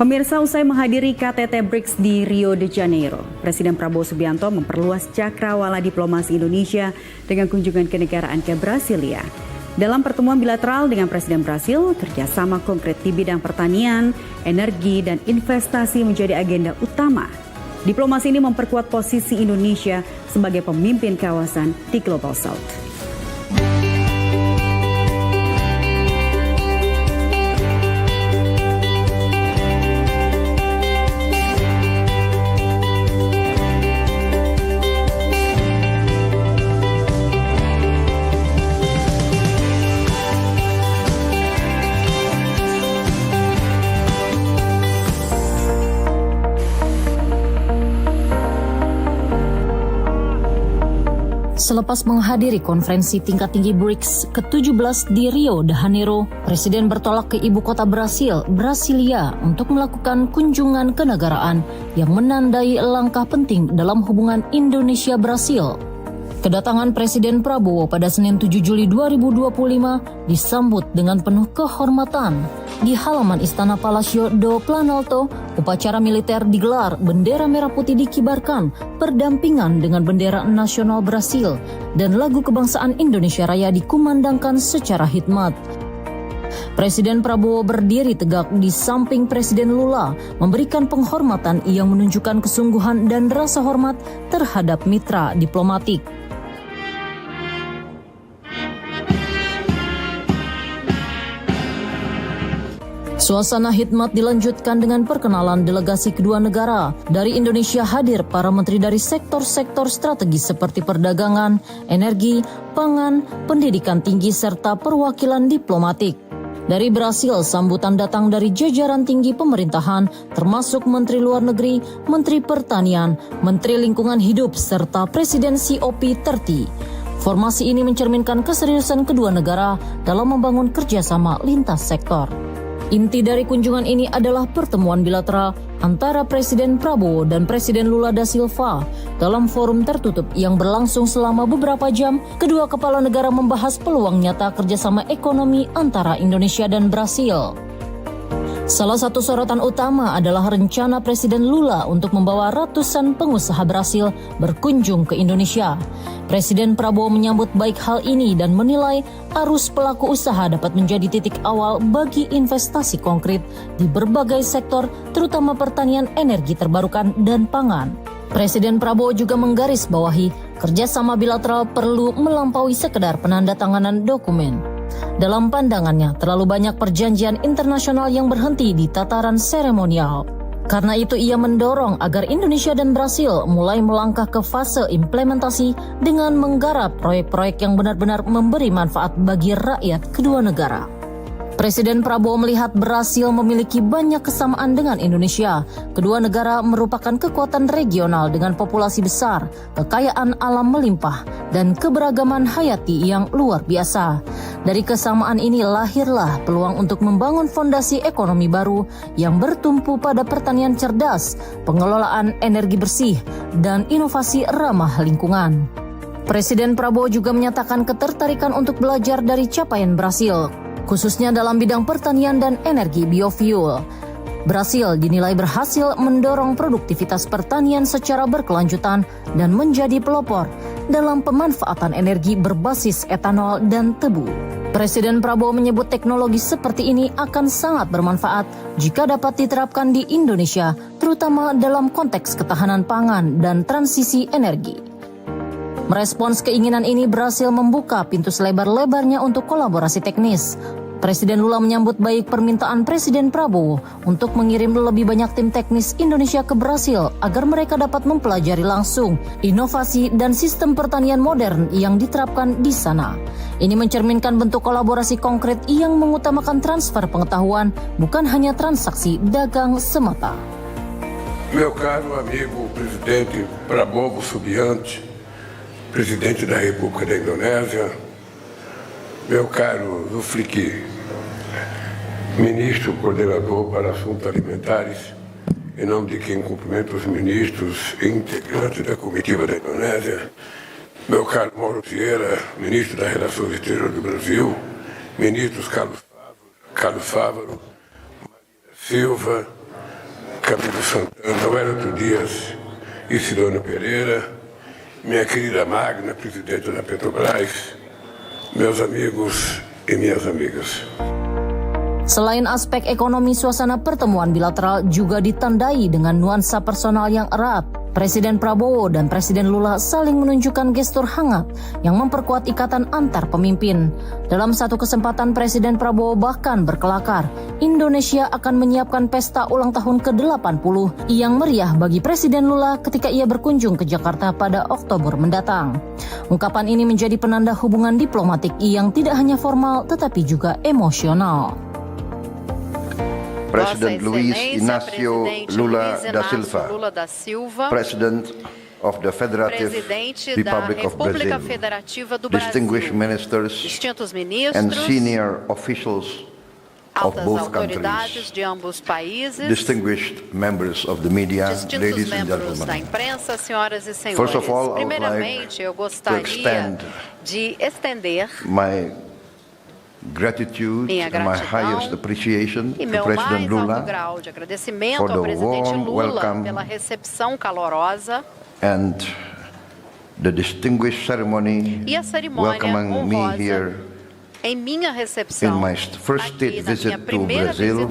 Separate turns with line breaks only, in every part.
Pemirsa, usai menghadiri KTT BRICS di Rio de Janeiro, Presiden Prabowo Subianto memperluas cakrawala diplomasi Indonesia dengan kunjungan kenegaraan ke Brasilia. Dalam pertemuan bilateral dengan Presiden Brasil, kerjasama konkret di bidang pertanian, energi, dan investasi menjadi agenda utama. Diplomasi ini memperkuat posisi Indonesia sebagai pemimpin kawasan di Global South.
Selepas menghadiri konferensi tingkat tinggi BRICS ke-17 di Rio de Janeiro, Presiden bertolak ke ibu kota Brasil, Brasilia, untuk melakukan kunjungan kenegaraan yang menandai langkah penting dalam hubungan Indonesia-Brasil. Kedatangan Presiden Prabowo pada Senin 7 Juli 2025 disambut dengan penuh kehormatan. Di halaman Istana Palacio do Planalto, upacara militer digelar, bendera merah putih dikibarkan, berdampingan dengan bendera nasional Brasil, dan lagu kebangsaan Indonesia Raya dikumandangkan secara hikmat. Presiden Prabowo berdiri tegak di samping Presiden Lula, memberikan penghormatan yang menunjukkan kesungguhan dan rasa hormat terhadap mitra diplomatik. Suasana hikmat dilanjutkan dengan perkenalan delegasi kedua negara. Dari Indonesia hadir para menteri dari sektor-sektor strategis seperti perdagangan, energi, pangan, pendidikan tinggi, serta perwakilan diplomatik. Dari Brasil, sambutan datang dari jajaran tinggi pemerintahan, termasuk Menteri Luar Negeri, Menteri Pertanian, Menteri Lingkungan Hidup, serta Presiden COP30. Formasi ini mencerminkan keseriusan kedua negara dalam membangun kerjasama lintas sektor. Inti dari kunjungan ini adalah pertemuan bilateral antara Presiden Prabowo dan Presiden Lula da Silva. Dalam forum tertutup yang berlangsung selama beberapa jam, kedua kepala negara membahas peluang nyata kerjasama ekonomi antara Indonesia dan Brasil. Salah satu sorotan utama adalah rencana Presiden Lula untuk membawa ratusan pengusaha Brasil berkunjung ke Indonesia. Presiden Prabowo menyambut baik hal ini dan menilai arus pelaku usaha dapat menjadi titik awal bagi investasi konkret di berbagai sektor, terutama pertanian, energi terbarukan, dan pangan. Presiden Prabowo juga menggarisbawahi kerjasama bilateral perlu melampaui sekedar penandatanganan dokumen. Dalam pandangannya, terlalu banyak perjanjian internasional yang berhenti di tataran seremonial. Karena itu ia mendorong agar Indonesia dan Brasil mulai melangkah ke fase implementasi dengan menggarap proyek-proyek yang benar-benar memberi manfaat bagi rakyat kedua negara. Presiden Prabowo melihat Brasil memiliki banyak kesamaan dengan Indonesia. Kedua negara merupakan kekuatan regional dengan populasi besar, kekayaan alam melimpah, dan keberagaman hayati yang luar biasa. Dari kesamaan ini lahirlah peluang untuk membangun fondasi ekonomi baru yang bertumpu pada pertanian cerdas, pengelolaan energi bersih, dan inovasi ramah lingkungan. Presiden Prabowo juga menyatakan ketertarikan untuk belajar dari capaian Brasil, khususnya dalam bidang pertanian dan energi biofuel. Brasil dinilai berhasil mendorong produktivitas pertanian secara berkelanjutan dan menjadi pelopor dalam pemanfaatan energi berbasis etanol dan tebu. Presiden Prabowo menyebut teknologi seperti ini akan sangat bermanfaat jika dapat diterapkan di Indonesia, terutama dalam konteks ketahanan pangan dan transisi energi. Merespons keinginan ini, Brasil membuka pintu selebar-lebarnya untuk kolaborasi teknis. Presiden Lula menyambut baik permintaan Presiden Prabowo untuk mengirim lebih banyak tim teknis Indonesia ke Brasil agar mereka dapat mempelajari langsung inovasi dan sistem pertanian modern yang diterapkan di sana. Ini mencerminkan bentuk kolaborasi konkret yang mengutamakan transfer pengetahuan, bukan hanya transaksi dagang semata.
Meu caro amigo Presidente Prabowo Subianto, Presidente da República da Indonésia, meu caro Zulfikar, Ministro Coordenador para Assuntos Alimentares, em nome de quem cumprimento os ministros e integrantes da comitiva da Indonésia, meu caro Mauro Vieira, Ministro das Relações Exteriores do Brasil, Ministros Carlos Fávaro, Marina Silva, Camilo Santana, Wellington Dias e Sidônio Pereira, minha querida Magna, presidente da Petrobras, meus amigos e minhas amigas.
Selain aspek ekonomi, suasana pertemuan bilateral juga ditandai dengan nuansa personal yang erat. Presiden Prabowo dan Presiden Lula saling menunjukkan gestur hangat yang memperkuat ikatan antar pemimpin. Dalam satu kesempatan, Presiden Prabowo bahkan berkelakar, Indonesia akan menyiapkan pesta ulang tahun ke-80 yang meriah bagi Presiden Lula ketika ia berkunjung ke Jakarta pada Oktober mendatang. Ungkapan ini menjadi penanda hubungan diplomatik yang tidak hanya formal tetapi juga emosional.
President Luiz Inácio Lula da Silva, President of the Federative Republic of Brazil, distinguished ministers and senior officials of both countries, distinguished members of the media, ladies and gentlemen. First of all, I would like to extend my gratitude and my highest appreciation to President Lula for the warm welcome and the distinguished ceremony welcoming me here in my first state visit to Brazil.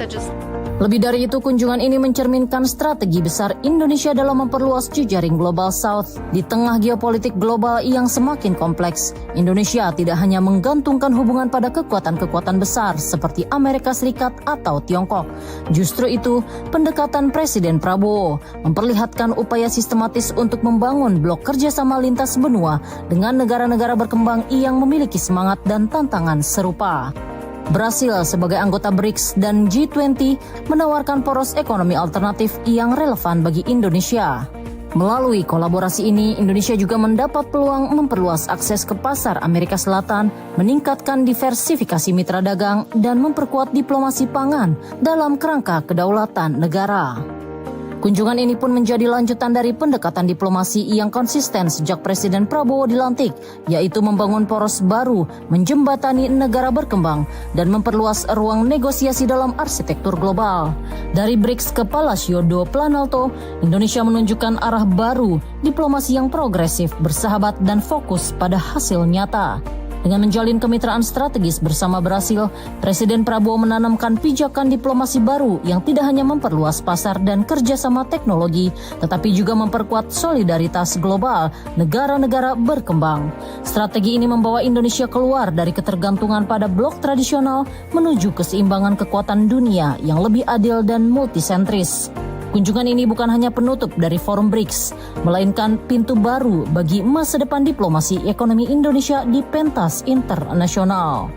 Lebih dari itu, kunjungan ini mencerminkan strategi besar Indonesia dalam memperluas jejaring Global South. Di tengah geopolitik global yang semakin kompleks, Indonesia tidak hanya menggantungkan hubungan pada kekuatan-kekuatan besar seperti Amerika Serikat atau Tiongkok. Justru itu, pendekatan Presiden Prabowo memperlihatkan upaya sistematis untuk membangun blok kerjasama lintas benua dengan negara-negara berkembang yang memiliki semangat dan tantangan serupa. Brasil sebagai anggota BRICS dan G20 menawarkan poros ekonomi alternatif yang relevan bagi Indonesia. Melalui kolaborasi ini, Indonesia juga mendapat peluang memperluas akses ke pasar Amerika Selatan, meningkatkan diversifikasi mitra dagang, dan memperkuat diplomasi pangan dalam kerangka kedaulatan negara. Kunjungan ini pun menjadi lanjutan dari pendekatan diplomasi yang konsisten sejak Presiden Prabowo dilantik, yaitu membangun poros baru, menjembatani negara berkembang, dan memperluas ruang negosiasi dalam arsitektur global. Dari BRICS ke Palacio do Planalto, Indonesia menunjukkan arah baru, diplomasi yang progresif, bersahabat, dan fokus pada hasil nyata. Dengan menjalin kemitraan strategis bersama Brasil, Presiden Prabowo menanamkan pijakan diplomasi baru yang tidak hanya memperluas pasar dan kerjasama teknologi, tetapi juga memperkuat solidaritas global negara-negara berkembang. Strategi ini membawa Indonesia keluar dari ketergantungan pada blok tradisional menuju keseimbangan kekuatan dunia yang lebih adil dan multisentris. Kunjungan ini bukan hanya penutup dari forum BRICS, melainkan pintu baru bagi masa depan diplomasi ekonomi Indonesia di pentas internasional.